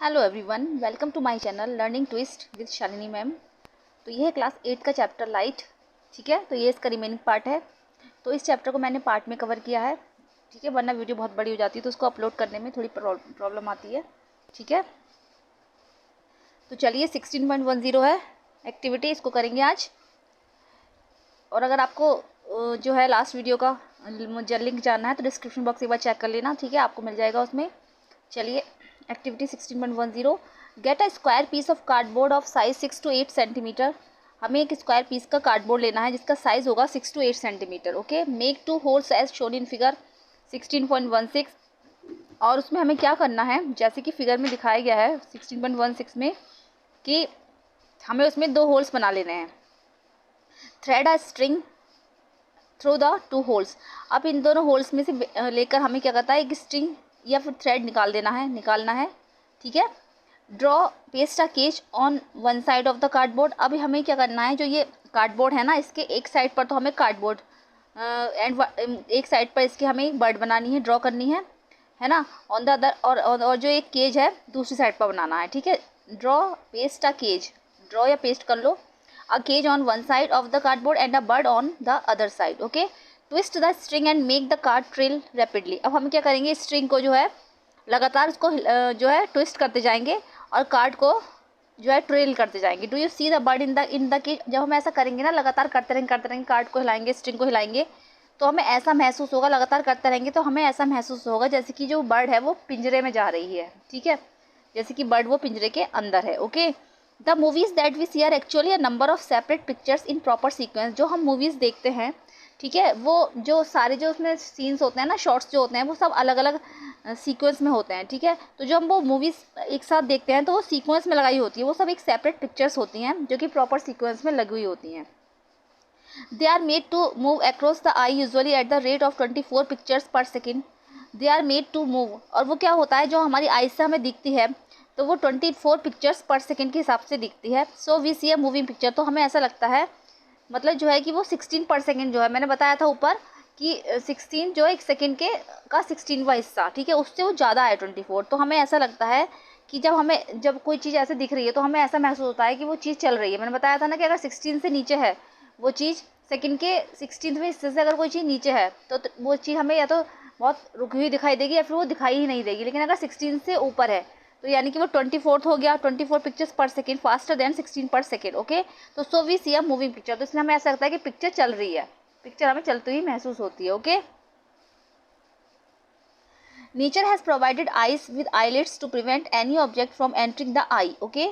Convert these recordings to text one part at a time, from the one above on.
Hello everyone, welcome to my channel learning twist with Shalini ma'am. तो ये है class 8 का चैप्टर लाइट। ठीक है, तो ये इसका रिमेनिंग पार्ट है। तो इस चैप्टर को मैंने पार्ट में कवर किया है। ठीक है, वरना वीडियो बहुत बड़ी हो जाती है तो उसको अपलोड करने में थोड़ी प्रॉब्लम आती है। ठीक है, तो चलिए 16.10 है एक्टिविटी, इसको करेंगे आज। और अगर आपको जो है लास्ट वीडियो का मुझे लिंक जानना है तो डिस्क्रिप्शन बॉक्स एक बार चेक कर लेना। ठीक है, आपको मिल जाएगा उसमें। चलिए activity 16.10, get a square piece of cardboard of size 6 to 8 centimetre. हमें एक स्क्वायर पीस का कार्डबोर्ड लेना है जिसका साइज होगा 6 to 8 centimetre. Okay, make 2 holes as shown in figure 16.16। और उसमें हमें क्या करना है, जैसे कि फिगर में दिखाया गया है 16.16 में, कि हमें उसमें 2 होल्स बना लेने हैं। Thread a string through the 2 holes. अब इन दोनों होल्स में से लेकर हमें क्या करता है, एक स्ट्रिंग या फिर थ्रेड निकालना है। ठीक है, draw paste a cage on one side of the cardboard. अब हमें क्या करना है, जो ये कार्डबोर्ड है ना, इसके एक साइड पर तो हमें कार्डबोर्ड एंड एक साइड पर इसकी हमें एक बर्ड बनानी है, ड्रॉ करनी है ना। ऑन द अदर और जो एक केज है दूसरी साइड पर बनाना है। ठीक है, draw paste a cage, draw या पेस्ट कर लो। A cage on one side of the cardboard and a bird on the other side. Okay, twist the string and make the card trail rapidly. अब हम क्या करेंगे, string को जो है लगातार उसको जो है ट्विस्ट करते जाएंगे और कार्ड को जो है ट्रेल करते जाएंगे। Do you see the bird in the cage. जब हम ऐसा करेंगे ना, लगातार करते रहेंगे, कार्ड को हिलाएंगे, स्ट्रिंग को हिलाएंगे, तो हमें ऐसा महसूस होगा, लगातार करते रहेंगे तो हमें ऐसा महसूस होगा जैसे कि जो बर्ड है वो पिंजरे में जा रही है। ठीक है, जैसे कि बर्ड वो पिंजरे के अंदर है। Okay, the movies that we see are actually a number of separate pictures in proper sequence. जो हम मूवीज़ देखते हैं, ठीक है, वो जो सारे जो उसमें सीन्स होते हैं ना, शॉर्ट्स जो होते हैं, वो सब अलग अलग सीक्वेंस में होते हैं। ठीक है, तो जो हम वो मूवीज़ एक साथ देखते हैं तो वो सीक्वेंस में लगाई होती है, वो सब एक सेपरेट पिक्चर्स होती हैं जो कि प्रॉपर सीक्वेंस में लगी हुई होती हैं। They are made to move across the eye usually at the rate of 24 pictures per second. They are made to move, और वो क्या होता है, जो हमारी आई से हमें दिखती है तो वो 24 पिक्चर्स पर सेकेंड के हिसाब से दिखती है। So we see a moving picture, तो हमें ऐसा लगता है, मतलब जो है कि वो 16 पर सेकेंड, जो है मैंने बताया था ऊपर कि 16 जो है एक सेकेंड के का 16वां हिस्सा, ठीक है, उससे वो ज़्यादा है 24। तो हमें ऐसा लगता है कि जब कोई चीज़ ऐसे दिख रही है तो हमें ऐसा महसूस होता है कि वो चीज़ चल रही है। मैंने बताया था ना कि अगर 16 से नीचे है वो चीज़, सेकेंड के 16वें हिस्से से अगर कोई चीज़ नीचे है तो वो चीज़ हमें या तो बहुत रुकी हुई दिखाई देगी या फिर वो दिखाई ही नहीं देगी। लेकिन अगर 16 से ऊपर है तो यानी कि वो 24th हो गया, 24 pictures per second, faster than 16 पर सेकेंड। ओके, तो so we see a moving picture, तो इसलिए हमें ऐसा लगता है कि पिक्चर चल रही है, पिक्चर हमें चलती हुई महसूस होती है। Okay, nature has provided eyes with eyelids to prevent any object from entering the eye. Okay,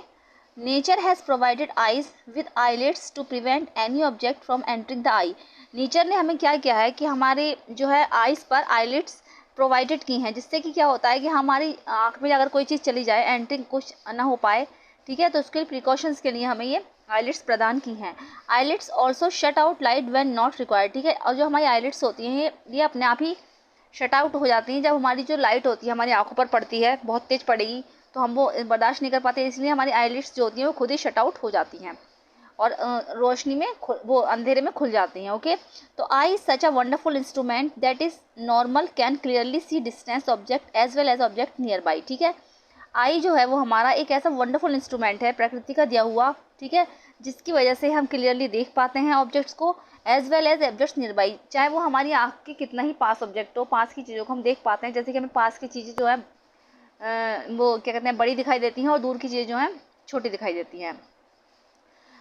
nature has provided eyes with eyelids to prevent any object from entering the eye. Nature ने हमें क्या किया है कि हमारे जो है eyes पर आईलिड्स प्रोवाइडेड की हैं, जिससे कि क्या होता है कि हमारी आँख में अगर कोई चीज़ चली जाए, एंट्रिंग कुछ ना हो पाए, ठीक है, तो उसके प्रिकॉशंस के लिए हमें ये आईलिड्स प्रदान की हैं। Eyelids also shut out light when not required. ठीक है, और जो हमारी आईलिड्स होती हैं ये अपने आप ही शट आउट हो जाती हैं जब हमारी जो लाइट होती है हमारी आँखों पर पड़ती है, बहुत तेज़ पड़ेगी तो हम वो बर्दाश्त नहीं कर पाते, इसलिए हमारी आईलिड्स जो होती हैं वो खुद ही शट आउट हो जाती हैं और रोशनी में वो अंधेरे में खुल जाती हैं। ओके, तो eye such a wonderful instrument that is normal can clearly see distance object as well as object nearby. ठीक है, आई जो है वो हमारा एक ऐसा वंडरफुल इंस्ट्रूमेंट है, प्रकृति का दिया हुआ, ठीक है, जिसकी वजह से हम क्लियरली देख पाते हैं ऑब्जेक्ट्स को, as well as objects nearby, चाहे वो हमारी आँख के कितना ही पास ऑब्जेक्ट हो, पास की चीज़ों को हम देख पाते हैं। जैसे कि हमें पास की चीज़ें जो है वो क्या कहते हैं, बड़ी दिखाई देती हैं और दूर की चीज़ें जो हैं छोटी दिखाई देती हैं।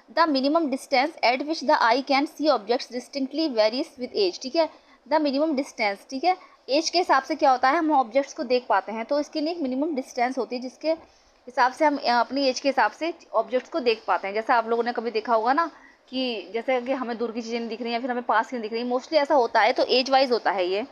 The minimum distance at which the eye can see objects distinctly varies with age. ठीक है, द मिनिमम डिस्टेंस, ठीक है, एज के हिसाब से क्या होता है, हम ऑब्जेक्ट्स को देख पाते हैं, तो इसके लिए एक मिनिमम डिस्टेंस होती है जिसके हिसाब से हम अपनी एज के हिसाब से ऑब्जेक्ट्स को देख पाते हैं। जैसा आप लोगों ने कभी देखा होगा ना कि जैसे कि हमें दूर की चीज़ें नहीं दिख रही हैं या फिर हमें पास की नहीं दिख रही, मोस्टली ऐसा होता है, तो एज वाइज होता है ये।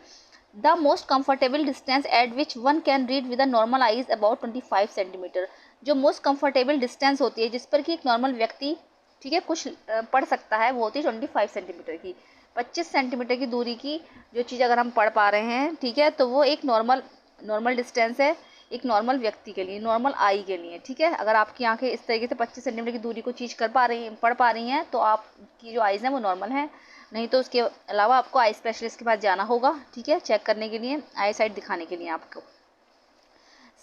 The most comfortable distance at which one can read with a normal I is about 25 centimetre. जो मोस्ट कंफर्टेबल डिस्टेंस होती है जिस पर कि एक नॉर्मल व्यक्ति, ठीक है, कुछ पढ़ सकता है, वो होती है 25 सेंटीमीटर की। 25 सेंटीमीटर की दूरी की जो चीज़ अगर हम पढ़ पा रहे हैं, ठीक है, तो वो एक नॉर्मल डिस्टेंस है एक नॉर्मल व्यक्ति के लिए, नॉर्मल आई के लिए। ठीक है, अगर आपकी आंखें इस तरीके से 25 सेंटीमीटर की दूरी को चीज़ पढ़ पा रही हैं तो आपकी जो आइज़ हैं वो नॉर्मल हैं, नहीं तो उसके अलावा आपको आई स्पेशलिस्ट के पास जाना होगा, ठीक है, चेक करने के लिए, आई साइट दिखाने के लिए आपको।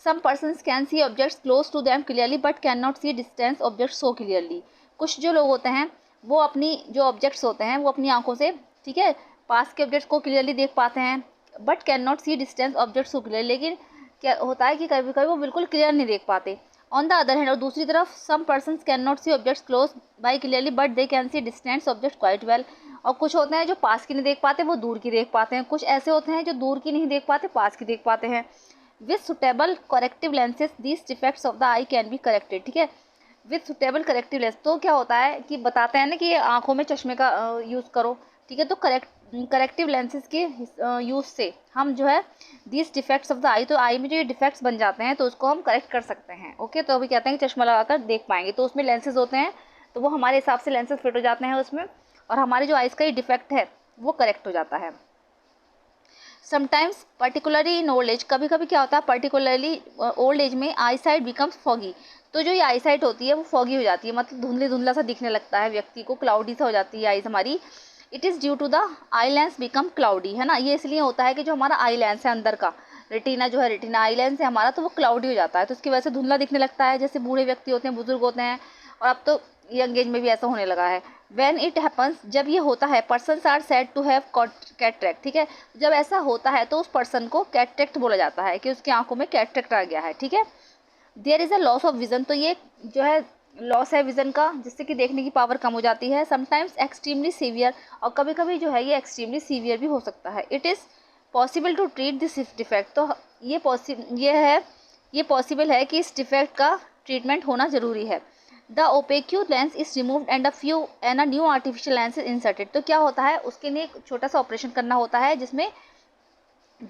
Some persons can see objects close to them clearly but can not see distance object so clearly. कुछ जो लोग होते हैं वो अपनी जो ऑब्जेक्ट्स होते हैं वो अपनी आंखों से, ठीक है, पास के ऑब्जेक्ट्स को क्लियरली देख पाते हैं, but can not see distance object so clear, लेकिन क्या होता है कि कभी कभी वो बिल्कुल क्लियर नहीं देख पाते। ऑन द अदर हैंड, और दूसरी तरफ, some persons can not see objects close by clearly but they can see distance object quite well. और कुछ होते हैं जो पास की नहीं देख पाते, वो दूर की देख पाते हैं। कुछ ऐसे होते हैं जो दूर की नहीं देख पाते, पास की देख पाते हैं। With suitable corrective lenses this defects of the eye can be corrected, ठीक है। विथ सुटेबल करेक्टिव लेंस, तो क्या होता है कि बताते हैं ना कि आंखों में चश्मे का यूज़ करो, ठीक है। तो करेक्टिव लेंसेज के यूज़ से हम जो है दिस डिफेक्ट्स ऑफ द आई, तो आई में जो ये डिफेक्ट्स बन जाते हैं तो उसको हम करेक्ट कर सकते हैं। ओके, तो अभी कहते हैं कि चश्मा लगाकर देख पाएंगे, तो उसमें लेंसेज होते हैं, तो वो हमारे हिसाब से लेंसेज फिट हो जाते हैं उसमें, और हमारे जो आइज़ का ये डिफेक्ट है वो करेक्ट हो जाता है। Sometimes particularly in old age, कभी कभी क्या होता है पर्टिकुलरली ओल्ड एज में आई साइट बिकम्स फॉगी, तो जो ये आई साइट होती है वो फॉगी हो जाती है, मतलब धुंधली धुंधला सा दिखने लगता है व्यक्ति को, क्लाउडी सा हो जाती है आइज़ हमारी। It is due to the eye lens become cloudy, है ना। ये इसलिए होता है कि जो हमारा आई लेंस है अंदर का, रेटिना जो है, रेटिना आई लेंस है हमारा, तो वो क्लाउडी हो जाता है, तो उसकी वजह से धुंधला दिखने लगता है, जैसे बूढ़े व्यक्ति होते हैं, बुजुर्ग होते हैं, और अब तो यंग एज में भी ऐसा होने लगा है। When it happens, जब ये होता है, persons are said to have cataract, ठीक है। जब ऐसा होता है तो उस पर्सन को कैटरेक्ट बोला जाता है कि उसकी आंखों में कैटरेक्ट आ गया है, ठीक है। There is a loss of vision, तो ये जो है लॉस है विजन का, जिससे कि देखने की पावर कम हो जाती है। समटाइम्स एक्सट्रीमली सीवियर, और कभी कभी जो है ये एक्सट्रीमली सीवियर भी हो सकता है। It is possible to treat this defect, तो ये पॉसिबल है कि इस डिफेक्ट का ट्रीटमेंट होना ज़रूरी है। The opaque lens is removed and a new artificial lens is inserted, तो क्या होता है उसके लिए एक छोटा सा ऑपरेशन करना होता है, जिसमें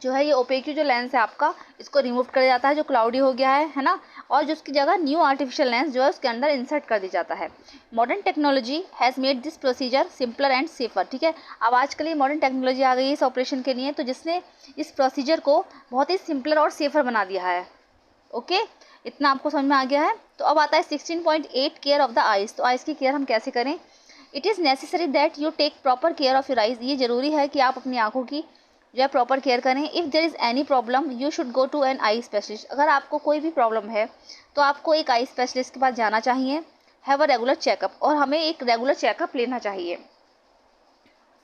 जो है ये ओपेक्यू जो लेंस है आपका, इसको रिमूव कर जाता है, जो क्लाउडी हो गया है ना, और जो उसकी जगह न्यू आर्टिफिशियल लेंस जो है उसके अंदर इंसर्ट कर दी जाता है। Modern technology has made this procedure simpler and safer, ठीक है। अब आजकल ये मॉडर्न टेक्नोलॉजी आ गई है इस ऑपरेशन के लिए, तो जिसने इस प्रोसीजर को बहुत ही सिंपलर और सेफर बना दिया है। ओके, इतना आपको समझ में आ गया है। तो अब आता है 16.8 केयर ऑफ द आइज़, तो आइज़ की केयर हम कैसे करें। It is necessary that you take proper care of your eyes, ये ज़रूरी है कि आप अपनी आंखों की जो है प्रॉपर केयर करें। If there is any problem you should go to an eye specialist, अगर आपको कोई भी प्रॉब्लम है तो आपको एक आई स्पेशलिस्ट के पास जाना चाहिए। हैव अ रेगुलर चेकअप, और हमें एक रेगुलर चेकअप लेना चाहिए।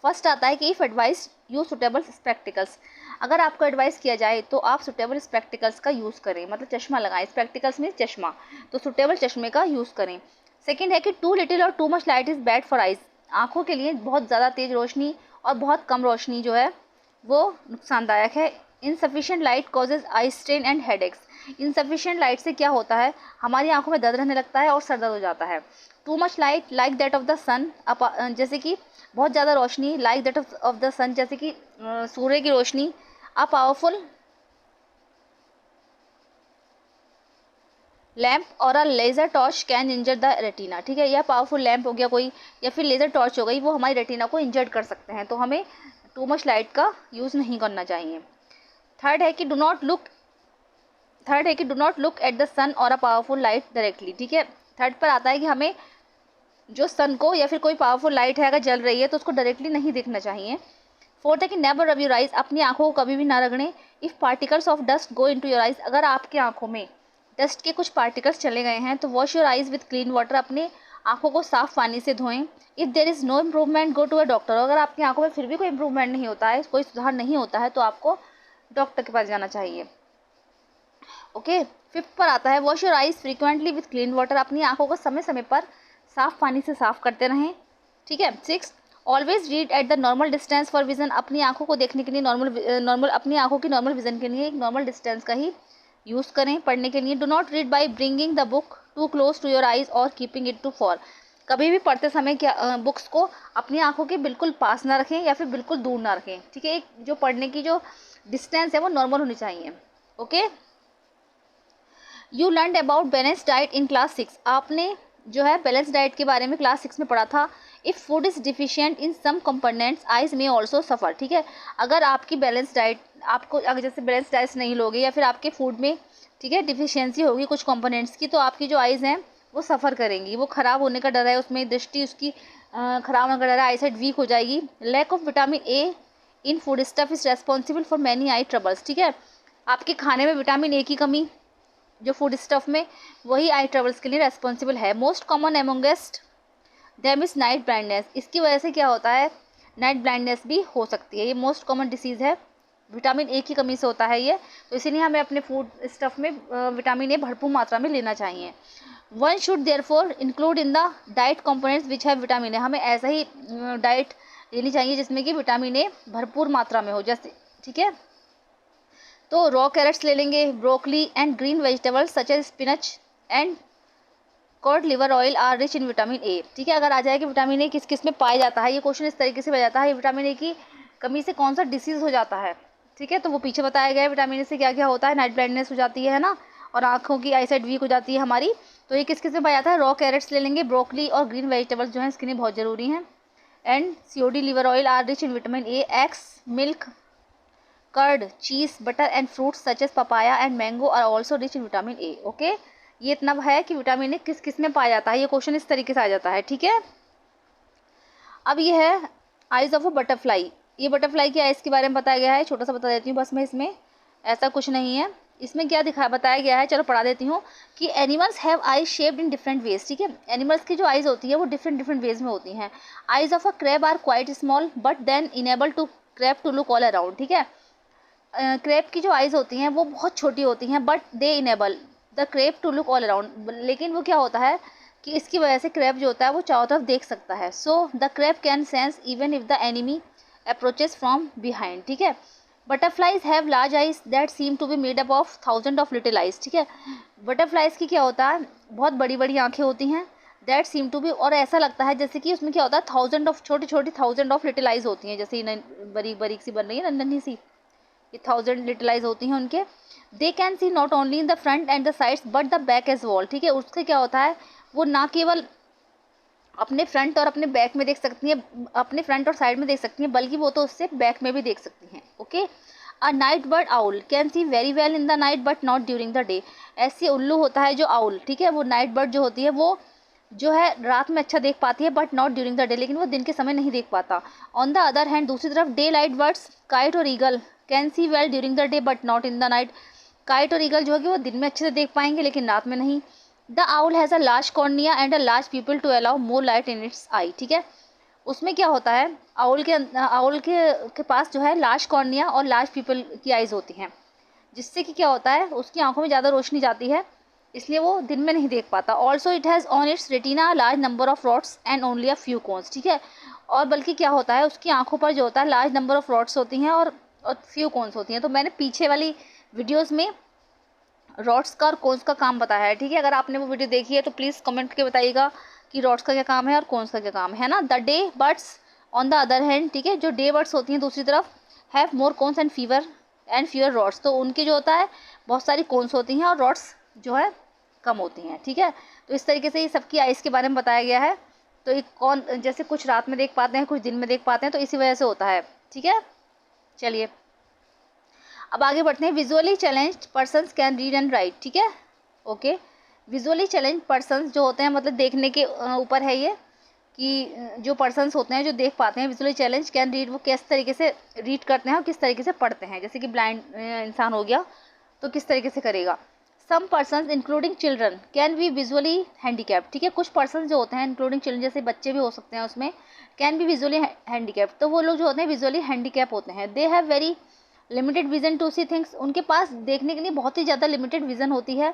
फर्स्ट आता है कि if advice use suitable spectacles, अगर आपको एडवाइस किया जाए तो आप सुटेबल स्पेक्टिकल्स का यूज़ करें, मतलब चश्मा लगाएं। स्पेक्टिकल्स में चश्मा, तो सुटेबल चश्मे का यूज़ करें। सेकंड है कि टू लिटिल और to much light is bad for eyes, आँखों के लिए बहुत ज़्यादा तेज़ रोशनी और बहुत कम रोशनी जो है वो नुकसानदायक है। Insufficient light causes eye strain and headaches, insufficient light से क्या होता है हमारी आंखों में दर्द रहने लगता है और सर दर्द हो जाता है। Too much light like that of the sun, जैसे कि बहुत ज़्यादा रोशनी, like that of the sun, जैसे कि सूर्य की रोशनी। अ पावरफुल लैम्प और a laser torch can injure the retina, ठीक है। यह पावरफुल लैम्प हो गया कोई, या फिर लेज़र टॉर्च हो गई, वो हमारी रेटिना को इंजर्ड कर सकते हैं, तो हमें टू मच लाइट का यूज़ नहीं करना चाहिए। थर्ड है कि do not look at the sun और अ पावरफुल लाइट डायरेक्टली, ठीक है। थर्ड पर आता है कि हमें जो सन को या फिर कोई पावरफुल लाइट है अगर जल रही है तो उसको डायरेक्टली नहीं देखना चाहिए। फोर्थ है कि नेवर रब योर आइज, अपनी आंखों को कभी भी ना रगड़ें। If particles of dust go into your eyes, अगर आपकी आंखों में डस्ट के कुछ पार्टिकल्स चले गए हैं तो wash your eyes with clean water, अपने आंखों को साफ पानी से धोएं। If there is no improvement go to a doctor, अगर आपकी आंखों में फिर भी कोई इम्प्रूवमेंट नहीं होता है, कोई सुधार नहीं होता है, तो आपको डॉक्टर के पास जाना चाहिए। ओके, फिफ्थ पर आता है wash your eyes frequently with clean water, अपनी आंखों को समय समय पर साफ पानी से साफ करते रहें, ठीक है। Six, always read at the normal distance for vision, अपनी आंखों को देखने के लिए अपनी आंखों की नॉर्मल विजन के लिए एक नॉर्मल डिस्टेंस का ही यूज़ करें पढ़ने के लिए। Do not read by bringing the book too close to your eyes or keeping it too far, कभी भी पढ़ते समय क्या बुक्स को अपनी आंखों के बिल्कुल पास ना रखें या फिर बिल्कुल दूर ना रखें, ठीक है। एक जो पढ़ने की जो डिस्टेंस है वो नॉर्मल होनी चाहिए। Okay, you learn about balance diet in class 6, आपने जो है बैलेंस डाइट के बारे में क्लास 6 में पढ़ा था। If food is deficient in some components eyes में ऑल्सो सफ़र, ठीक है। अगर आपकी बैलेंस डाइट, आपको अगर जैसे बैलेंस डाइट नहीं लोगे या फिर आपके फूड में, ठीक है, डिफिशियंसी होगी कुछ कंपोनेंट्स की, तो आपकी जो आइज़ हैं वो सफ़र करेंगी, वो ख़राब होने का डर है, उसमें दृष्टि उसकी ख़राब होने का डर है, आई साइट वीक हो जाएगी। Lack of vitamin A in food stuff is responsible for many eye troubles, ठीक है। आपके खाने में विटामिन ए की कमी जो फूड स्टफ में, वही आई ट्रबल्स के लिए रेस्पॉन्सिबल है। Most common amongst them is night blindness. इसकी वजह से क्या होता है, नाइट ब्लाइंडनेस भी हो सकती है। ये मोस्ट कॉमन डिसीज़ है, विटामिन ए की कमी से होता है ये, तो इसीलिए हमें अपने फूड स्टफ में विटामिन ए भरपूर मात्रा में लेना चाहिए। One should therefore include in the diet components which have vitamin A. हमें ऐसा ही डाइट लेनी चाहिए जिसमें कि विटामिन ए भरपूर मात्रा में हो, जैसे ठीक है। तो रॉ कैरेट्स ले लेंगे, broccoli and green vegetables such as spinach and cod liver oil are rich in vitamin A. ठीक है, अगर आ जाए कि विटामिन ए किस किस में पाया जाता है, ये क्वेश्चन इस तरीके से बन जाता है, विटामिन ए की कमी से कौन सा डिसीज़ हो जाता है। ठीक है, तो वो पीछे बताया गया है विटामिन ए से क्या क्या होता है, नाइट ब्लाइंडनेस हो जाती है ना, और आँखों की आईसाइट वीक हो जाती है हमारी। तो ये किस किस में पाया जाता है, रॉ कैरेट्स ले लेंगे, ब्रोकली और ग्रीन वेजिटेबल्स जो हैं इसके लिए बहुत ज़रूरी हैं। And COD liver oil are rich in vitamin A, eggs, milk, curd, cheese, butter and fruits such as papaya and mango are also rich in vitamin A. Okay, ये इतना है कि विटामिन ए किस किस में पाया जाता है, ये क्वेश्चन इस तरीके से आ जाता है। ठीक है, अब ये है आइज़ ऑफ अ बटरफ्लाई। ये बटरफ्लाई की आइज़ के बारे में बताया गया है, छोटा सा बता देती हूँ बस मैं, इसमें ऐसा कुछ नहीं है। इसमें क्या बताया गया है, चलो पढ़ा देती हूँ कि animals have eyes shaped in different ways. ठीक है, एनिमल्स की जो आइज़ होती है वो डिफरेंट डिफरेंट वेज में होती हैं। Eyes of a crab are quite small but then enable to crab to look all around. ठीक है, क्रैब की जो आइज़ होती हैं वो बहुत छोटी होती हैं, but they enable the crab to look all around. लेकिन वो क्या होता है कि इसकी वजह से क्रैब जो होता है वो चारों तरफ देख सकता है। So the crab can sense even if the enemy approaches from behind. ठीक है, butterflies have large eyes that seem to be made up of thousand of little eyes. ठीक है, बटरफ्लाइज की क्या होता है, बहुत बड़ी बड़ी आँखें होती हैं, दैट सीम टू बी, और ऐसा लगता है जैसे कि उसमें क्या होता है, थाउजेंड ऑफ छोटी छोटी थाउजेंड ऑफ लिटिल आइज होती हैं, जैसे बारीक बारीक सी बन रही है नन्ही सी, ये थाउजेंड लिटिल आइज होती हैं उनके। They can see not only in the front and the sides but the back as well. ठीक है, उससे क्या होता है, वो ना केवल अपने फ्रंट और अपने बैक में देख सकती हैं, अपने फ्रंट और साइड में देख सकती हैं, बल्कि वो तो उससे बैक में भी देख सकती हैं। Okay, a night bird owl can see very well in the night but not during the day. ऐसे उल्लू होता है जो आउल, ठीक है, वो नाइट बर्ड जो होती है वो जो है रात में अच्छा देख पाती है, but not during the day, लेकिन वो दिन के समय नहीं देख पाता। ऑन द अदर हैंड, दूसरी तरफ डे लाइट बर्ड्स काइट और eagle can see well during the day but not in the night. Kite और ईगल जो है कि वो दिन में अच्छे से देख पाएंगे लेकिन रात में नहीं। The owl has a large cornea and a large pupil to allow more light in its eye. ठीक है, उसमें क्या होता है, आउल के पास जो है लार्ज कॉर्निया और लार्ज पीपल की आइज़ होती हैं, जिससे कि क्या होता है, उसकी आंखों में ज़्यादा रोशनी जाती है, इसलिए वो दिन में नहीं देख पाता। Also it has on its retina large number of rods and only a few cones. ठीक है, और बल्कि क्या होता है, उसकी आंखों पर जो होता है लार्ज नंबर ऑफ रॉड्स होती हैं और फ्यू कोन्स होती हैं। तो मैंने पीछे वाली वीडियोज़ में रॉड्स का और कोन्स का काम बताया है। ठीक है, अगर आपने वो वीडियो देखी है तो प्लीज़ कमेंट करके बताइएगा कि रॉड्स का क्या काम है और कोन्स का क्या काम है ना। The day birds on the other hand, ठीक है, जो डे बर्ड्स होती हैं दूसरी तरफ, have more cones and fewer rods. तो उनके जो होता है बहुत सारी कोन्स होती हैं और रॉड्स जो है कम होती हैं। ठीक है, तो इस तरीके से ये सबकी आइज़ के बारे में बताया गया है। तो एक कौन जैसे कुछ रात में देख पाते हैं, कुछ दिन में देख पाते हैं, तो इसी वजह से होता है। ठीक है, चलिए अब आगे बढ़ते हैं। Visually challenged persons can read and right. ठीक है, ओके, विजुअली चैलेंज पर्सन्स जो होते हैं, मतलब देखने के ऊपर है ये कि जो पर्सन्स होते हैं जो देख पाते हैं, विजुअली चैलेंज कैन रीड, वो किस तरीके से रीड करते हैं और किस तरीके से पढ़ते हैं। जैसे कि ब्लाइंड इंसान हो गया तो किस तरीके से करेगा। Some persons including children can be visually handicapped. ठीक है, कुछ पर्सन जो होते हैं इंक्लूडिंग चिल्ड्रन, जैसे बच्चे भी हो सकते हैं उसमें, कैन बी विजुअली हैंडीकैप्ड। तो वो लोग जो होते हैं विजुअली हैंडीकैप होते हैं। They have very limited vision to see things, उनके पास देखने के लिए बहुत ही ज़्यादा लिमिटेड विजन होती है।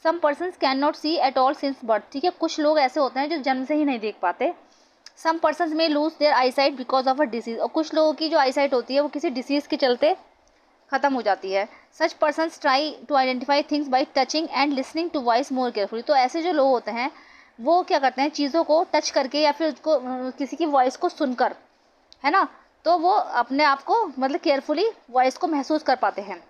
Some persons can not see at all since birth. ठीक है, कुछ लोग ऐसे होते हैं जो जन्म से ही नहीं देख पाते। सम पर्सन्स में lose their eyesight because of a disease, और कुछ लोगों की जो आईसाइट होती है वो किसी डिसीज़ के चलते ख़त्म हो जाती है। Such persons try to identify things by touching and listening to voice more carefully. तो ऐसे जो लोग होते हैं वो क्या करते हैं, चीज़ों को टच करके या फिर उसको किसी की वॉइस को सुनकर, है ना, तो वो अपने आप को मतलब केयरफुली वॉइस को महसूस कर पाते हैं।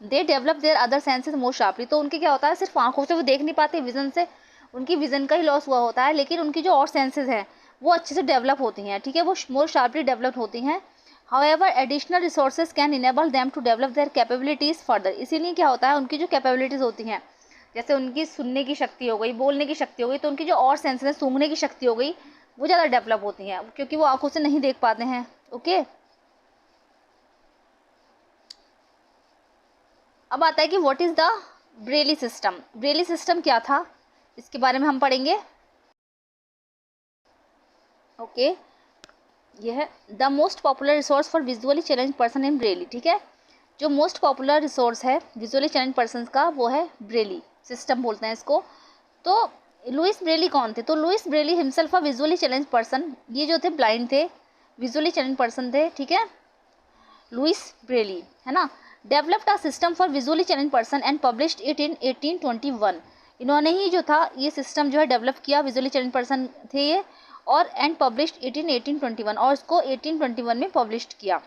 They develop their other senses more sharply. तो उनके क्या होता है, सिर्फ आंखों से वो देख नहीं पाते, विजन से उनकी विजन का ही लॉस हुआ होता है, लेकिन उनकी जो और सेंसेस हैं वो अच्छे से डेवलप होती हैं। ठीक है, वो मोर शार्पली डेवलप होती हैं। However additional resources can enable them to develop their capabilities further. इसीलिए क्या होता है, उनकी जो कैपेबिलिटीज़ होती हैं, जैसे उनकी सुनने की शक्ति हो गई, बोलने की शक्ति हो गई, तो उनकी जो और सेंसेस हैं, सूंघने की शक्ति हो गई, वो ज़्यादा डेवलप होती हैं क्योंकि वो आंखों से नहीं देख पाते हैं। ओके, अब आता है कि what is the Braille system. Braille system क्या था इसके बारे में हम पढ़ेंगे। ओके, यह है the most popular resource for visually challenge person in Braille. ठीक है, जो मोस्ट पॉपुलर रिसोर्स है विजुअली चैलेंज पर्सन का वो है ब्रेली सिस्टम बोलते हैं इसको। तो लुइस ब्रेली कौन थे? तो Louis Braille himself a visually challenge person, ये जो थे ब्लाइंड थे, विजुअली चैलेंज पर्सन थे। ठीक है, लुइस ब्रेली है ना, developed a system for visually challenge person and published it in 1821। इन्होंने ही जो था ये सिस्टम जो है डेवलप किया, विजुअली चैलेंज पर्सन थे ये, और एंड पब्लिश्ड इट इन 1821, और इसको 1821 में पब्लिश्ड किया।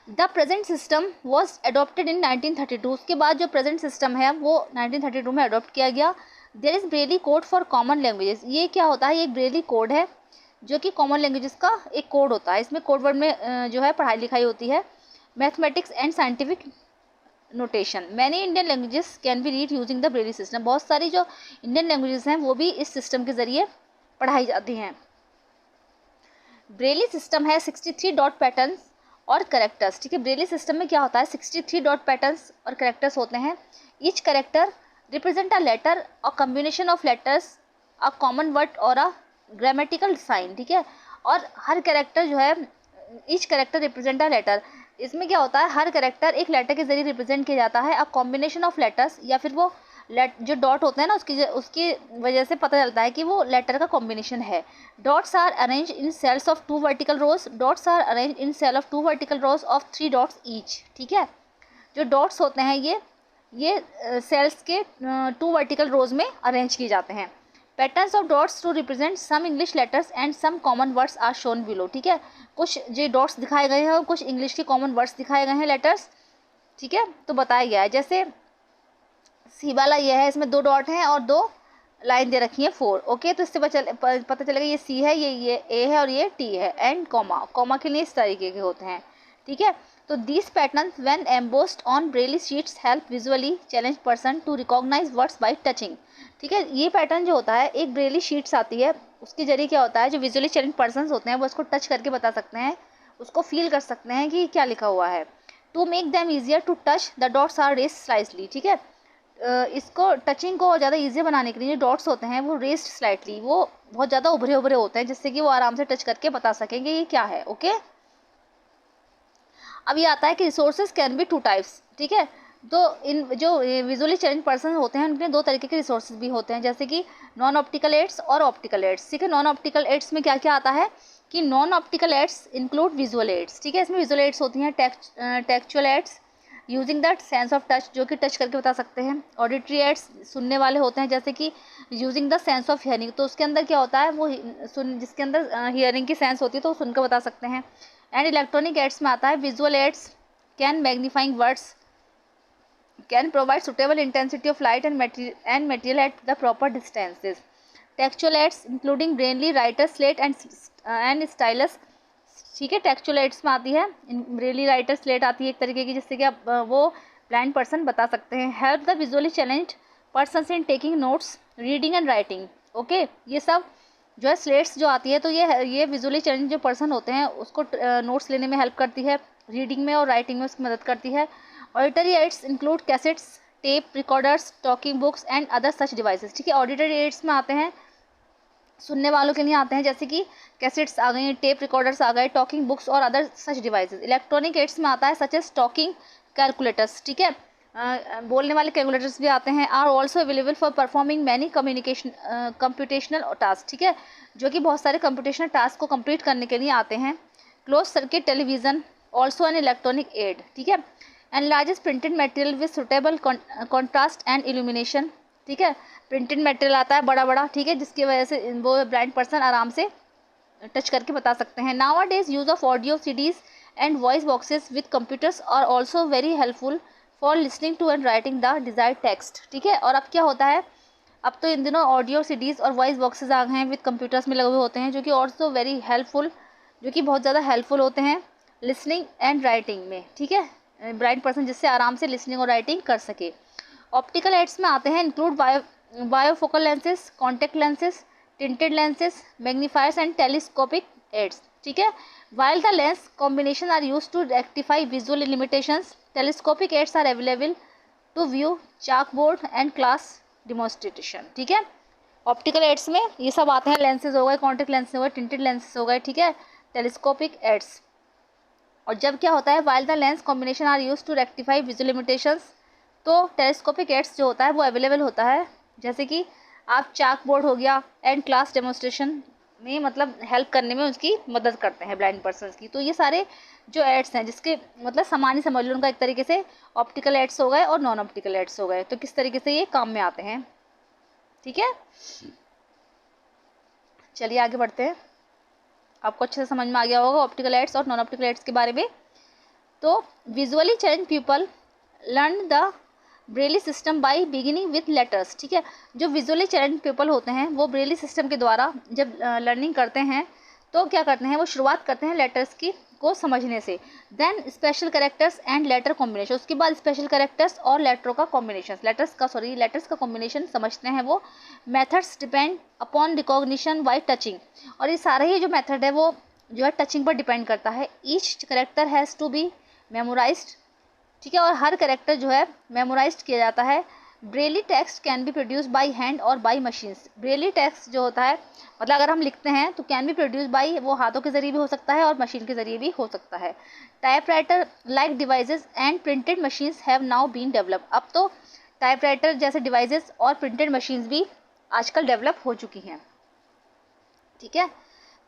The present system was adopted in 1932। उसके बाद जो प्रेजेंट सिस्टम है वो 1932 में अडोप्ट किया गया। There is Braille code for common languages. ये क्या होता है? ये एक ब्रेली कोड है जो कि कॉमन लैंग्वेजेस का एक कोड होता है। इसमें कोड वर्ड में जो है पढ़ाई लिखाई होती है। Mathematics and scientific notation, many Indian languages can be read using the Braille system. बहुत सारी जो इंडियन लैंग्वेजेस हैं वो भी इस सिस्टम के जरिए पढ़ाई जाती हैं। ब्रेली सिस्टम है 63 डॉट पैटर्न्स और करेक्टर्स। ठीक है, ब्रेली सिस्टम में क्या होता है? 63 डॉट पैटर्न्स और करेक्टर्स होते हैं। Each character represent a letter, a combination of letters, a common word or a grammatical sign. ठीक है, और हर करेक्टर जो है, each character represent a letter, इसमें क्या होता है? हर करेक्टर एक लेटर के जरिए रिप्रेजेंट किया जाता है। अ कॉम्बिनेशन ऑफ लेटर्स, या फिर वो जो डॉट होते हैं ना उसकी वजह से पता चलता है कि वो लेटर का कॉम्बिनेशन है। Dots are arrange in cells of 2 vertical rows. Dots are arrange in cell of 2 vertical rows of 3 dots each. ठीक है, जो डॉट्स होते हैं ये सेल्स के 2 वर्टिकल रोज में अरेंज किए जाते हैं। Patterns of dots to represent some English letters and some common words are shown below. ठीक है, कुछ जो डॉट्स दिखाए गए हैं और कुछ इंग्लिश के कॉमन वर्ड्स दिखाए गए हैं, लेटर्स। ठीक है, तो बताया गया है। जैसे सी वाला ये है, इसमें 2 डॉट हैं और 2 लाइन दे रखी है 4। ओके, तो इससे पता चलेगा ये सी है, ये ए है और ये टी है। एंड कॉमा के लिए इस तरीके के होते हैं। ठीक है, तो these patterns when embossed on Braille sheets help visually challenge person to recognise words by touching. ठीक है, ये पैटर्न जो होता है, एक ब्रेली शीट्स आती है, उसके जरिए क्या होता है, जो विजुअली चैलेंज पर्सन होते हैं वो उसको टच करके बता सकते हैं, उसको फील कर सकते हैं कि क्या लिखा हुआ है। To make them easier to touch the dots are raised slightly. ठीक है, इसको टचिंग को ज़्यादा ईजी बनाने के लिए जो डॉट्स होते हैं वो रेस्ड स्लाइटली, वो बहुत ज़्यादा उभरे उभरे होते हैं, जिससे कि वो आराम से टच करके बता सकेंगे ये क्या है। ओके, अब ये आता है कि रिसोर्सेज कैन बी 2 टाइप्स। ठीक है, तो इन जो विजुअली चैलेंज पर्सन होते हैं उनके 2 तरीके के रिसोर्सेज भी होते हैं, जैसे कि नॉन ऑप्टिकल एड्स और ऑप्टिकल एड्स। ठीक है, नॉन ऑप्टिकल एड्स में क्या क्या आता है कि non optical aids include visual aids. ठीक है, इसमें विजुअल एड्स होती हैं tactual aids using that sense of touch, जो कि टच करके बता सकते हैं। ऑडिटरी एड्स सुनने वाले होते हैं, जैसे कि using the sense of hearing, तो उसके अंदर क्या होता है वो जिसके अंदर हियरिंग की सेंस होती है तो सुनकर बता सकते हैं। एंड इलेक्ट्रॉनिक एड्स में आता है visual aids can magnifying words, can provide suitable intensity of light and material at the proper distances. Tactual aids including Braille writer slate and stylus. ठीक है, टेक्चुअल एड्स में आती है ब्रेली राइटर स्लेट आती है एक तरीके की, जिससे कि आप वो ब्लाइंड पर्सन बता सकते हैं। Help the visually challenge person in taking notes, reading and writing. Okay, ये सब जो है स्लेट्स जो आती है, तो ये विजुअली चैलेंज जो पर्सन होते हैं उसको नोट्स लेने में हेल्प करती है, रीडिंग में और राइटिंग में उसकी मदद करती है। Auditory aids include cassettes, tape recorders, talking books and other such devices. ठीक है, ऑडिटरी एड्स में आते हैं सुनने वालों के लिए आते हैं, जैसे कि कैसेट्स आ गई, टेप रिकॉर्डर्स आ गए, टॉकिंग बुक्स और other such devices. Electronic aids में आता है सच एज टॉकिंग कैलकुलेटर्स। ठीक है, बोलने वाले कैलकुलेटर्स भी आते हैं। Are also available for performing many computational task. ठीक है, जो कि बहुत सारे कंप्यूटेशनल टास्क को कंप्लीट करने के लिए आते हैं। Close circuit television also an electronic aid. ठीक है, and largest printed material with suitable contrast and illumination. ठीक है, प्रिंटेड मटेरियल आता है बड़ा बड़ा, ठीक है, जिसकी वजह से वो ब्लाइंड पर्सन आराम से टच करके बता सकते हैं। Nowadays use of audio CDs and voice boxes with computers are also very helpful for listening to and writing the desired text. ठीक है, और अब क्या होता है, अब तो इन दिनों ऑडियो सीडीज़ और वॉइस बॉक्सेस आ गए हैं विद कंप्यूटर्स में लगे हुए होते हैं, जो कि ऑल्सो वेरी हेल्पफुल, जो कि बहुत ज़्यादा हेल्पफुल होते हैं लिसनिंग एंड राइटिंग में। ठीक है, ब्लाइंड पर्सन जिससे आराम से लिसनिंग और राइटिंग कर सके। ऑप्टिकल एड्स में आते हैं include बायोफोकल lenses, contact lenses, tinted lenses, magnifiers and telescopic aids. ठीक है, while the lens combination are used to rectify visual limitations, telescopic aids are available to view chalk board and class demonstration. ठीक है, optical ads में ये सब आते हैं, lenses हो गए, कॉन्टेक्ट लेंसेज हो गए, टिंटेड लेंसेज हो गए। ठीक है, टेलीस्कोपिक एड्स। और जब क्या होता है, while the lens combination are use to rectify visual limitations, तो टेलीस्कोपिक एड्स जो होता है वो अवेलेबल होता है, जैसे कि आप चाक बोर्ड हो गया एंड क्लास डेमोन्स्ट्रेशन में मतलब हेल्प करने में उसकी मदद करते हैं ब्लाइंड पर्सनस की। तो ये सारे जो एड्स हैं जिसके मतलब समान ही समझ लो, उनका एक तरीके से ऑप्टिकल एड्स हो गए और नॉन ऑप्टिकल एड्स हो गए, तो किस तरीके से ये काम में आते हैं। ठीक है, चलिए आगे बढ़ते हैं। आपको अच्छे से समझ में आ गया होगा ऑप्टिकल एड्स और नॉन ऑप्टिकल एड्स के बारे में। तो visually challenge people learn the Braille system by beginning with letters. ठीक है, जो विजुअली चैलेंज पीपल होते हैं वो ब्रेली सिस्टम के द्वारा जब लर्निंग करते हैं तो क्या करते हैं, वो शुरुआत करते हैं लेटर्स की को समझने से। Then special characters and letter combination, उसके बाद स्पेशल कैरेक्टर्स और लेटरों का कॉम्बिनेशन, लेटर्स का कॉम्बिनेशन समझते हैं वो। Methods depend upon recognition bye touching, और ये सारा ही जो मेथड है वो जो है टचिंग पर डिपेंड करता है। Each character has to be memorised. ठीक है, और हर कैरेक्टर जो है मेमोराइज किया जाता है। Braille text can be produce by hand और बाय मशीन्स। ब्रेली टेक्स्ट जो होता है मतलब अगर हम लिखते हैं तो कैन बी प्रोड्यूस बाय, वो हाथों के जरिए भी हो सकता है और मशीन के जरिए भी हो सकता है। Typewriter like devices and printed machines have now been develop. अब तो टाइपराइटर जैसे डिवाइसेस और प्रिंटेड मशीन्स भी आजकल डेवलप हो चुकी हैं। ठीक है,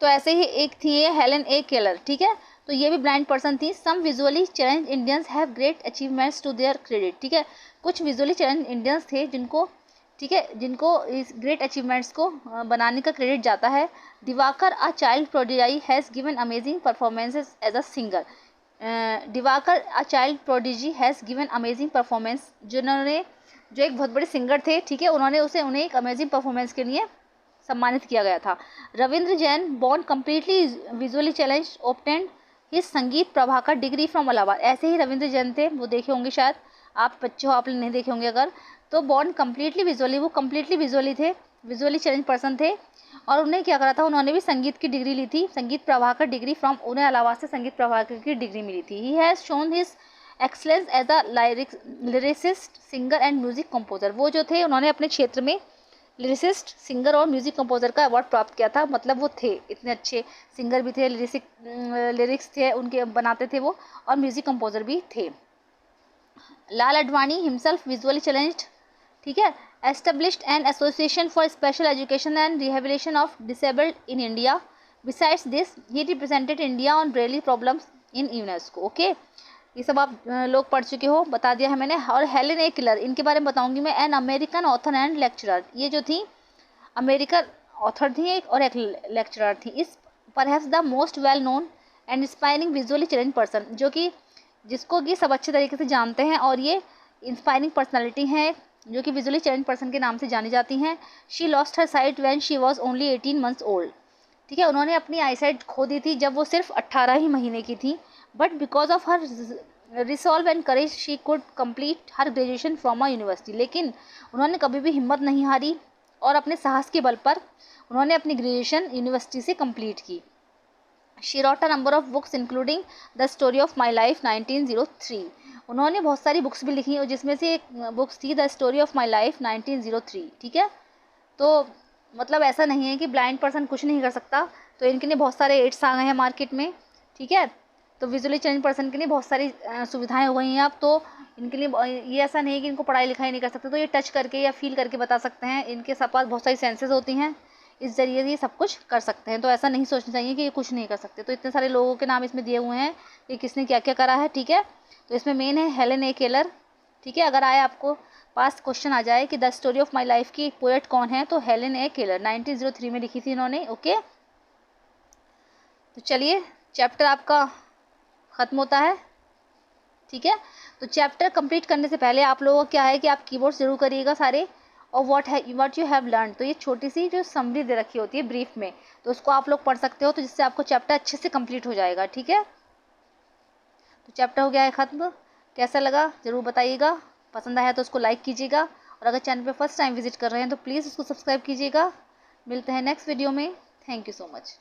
तो ऐसे ही एक थी ये हेलेन ए केलर। ठीक है, तो ये भी ब्लाइंड पर्सन थी। Some visually challenge Indians have great achievements to their credit. ठीक है, कुछ विजुअली चैलेंज इंडियंस थे जिनको, ठीक है, जिनको इस ग्रेट अचीवमेंट्स को बनाने का क्रेडिट जाता है। Divakar a child prodigy has given amazing performances as a singer. Divakar a child prodigy has given amazing performance, जिन्होंने जो एक बहुत बड़े सिंगर थे, ठीक है, उन्हें एक अमेजिंग परफॉर्मेंस के लिए सम्मानित किया गया था। Ravindra Jain born completely visually challenge obtained his संगीत प्रभाकर डिग्री फ्रॉम इलाहाबाद। ऐसे ही रविंद्र जैन थे, वो देखे होंगे शायद, आप बच्चे हो, आपने नहीं देखे होंगे अगर, तो बॉर्न कम्प्लीटली विजुअली, वो कम्प्लीटली विजुअली थे, विजुअली चैलेंज पर्सन थे। और उन्हें क्या करा था, उन्होंने भी संगीत की डिग्री ली थी, संगीत प्रभाकर डिग्री फ्रॉम, उन्हें इलाहाबाद से संगीत प्रभाकर की डिग्री मिली थी। He has shown his excellence as a lyricist singer and music composer. वो जो थे उन्होंने अपने क्षेत्र में लिरिसिस्ट, सिंगर और म्यूजिक कंपोजर का अवार्ड प्राप्त किया था। मतलब वो थे इतने अच्छे सिंगर भी थे, लिरिक्स थे उनके बनाते थे वो, और म्यूजिक कंपोजर भी थे। लाल अडवाणी हिमसेल्फ विजुअली चैलेंज्ड। ठीक है, established an association for special education and rehabilitation of disabled in India. Besides this he represented India on Braille problems in UNESCO. Okay, ये सब आप लोग पढ़ चुके हो, बता दिया है मैंने। और हेलेन ए केलर, इनके बारे में बताऊंगी मैं। An American author and lecturer, ये जो थी अमेरिकन ऑथर थी एक और एक लेक्चरर थी। इस perhaps the most well known and inspiring visually challenge person, जो कि जिसको कि सब अच्छे तरीके से जानते हैं, और ये इंस्पायरिंग पर्सनैलिटी हैं जो कि विजुअली चैलेंज पर्सन के नाम से जानी जाती हैं। She lost her site when she was only 18 months old. ठीक है, उन्होंने अपनी आईसाइट खो दी थी जब वो सिर्फ 18 ही महीने की थी। But because of her resolve and courage she could complete her graduation from a university. लेकिन उन्होंने कभी भी हिम्मत नहीं हारी और अपने साहस के बल पर उन्होंने अपनी ग्रेजुएशन यूनिवर्सिटी से कंप्लीट की। She wrote a number of books including the story of my life 1903। उन्होंने बहुत सारी बुक्स भी लिखी और जिसमें से एक बुक्स थी the story of my life 1903। ठीक है, तो मतलब ऐसा नहीं है कि ब्लाइंड पर्सन कुछ नहीं कर सकता, तो इनके लिए बहुत सारे एड्स आ गए हैं मार्केट में। ठीक है, तो विजुअली चैलेंज पर्सन के लिए बहुत सारी सुविधाएं हो गई हैं अब, तो इनके लिए ये ऐसा नहीं है कि इनको पढ़ाई लिखाई नहीं कर सकते, तो ये टच करके या फील करके बता सकते हैं। इनके पास बहुत सारी सेंसेस होती हैं, इस जरिए ये सब कुछ कर सकते हैं। तो ऐसा नहीं सोचना चाहिए कि ये कुछ नहीं कर सकते। तो इतने सारे लोगों के नाम इसमें दिए हुए हैं कि किसने क्या क्या करा है। ठीक है, तो इसमें मेन है हेलेन ए केलर। ठीक है, अगर आए आपको पास क्वेश्चन आ जाए कि the story of my life की पोएट कौन है, तो हेलेन ए केलर 1903 में लिखी थी इन्होंने। ओके, तो चलिए चैप्टर आपका ख़त्म होता है। ठीक है, तो चैप्टर कंप्लीट करने से पहले आप लोगों को क्या है कि आप कीवर्ड जरूर करिएगा सारे, और व्हाट यू हैव लर्न। तो ये छोटी सी जो समरी दे रखी होती है ब्रीफ में, तो उसको आप लोग पढ़ सकते हो, तो जिससे आपको चैप्टर अच्छे से कंप्लीट हो जाएगा। ठीक है, तो चैप्टर हो गया है ख़त्म। कैसा लगा ज़रूर बताइएगा, पसंद आया तो उसको लाइक कीजिएगा, और अगर चैनल पे फर्स्ट टाइम विजिट कर रहे हैं तो प्लीज़ उसको सब्सक्राइब कीजिएगा। मिलते हैं नेक्स्ट वीडियो में। Thank you so much.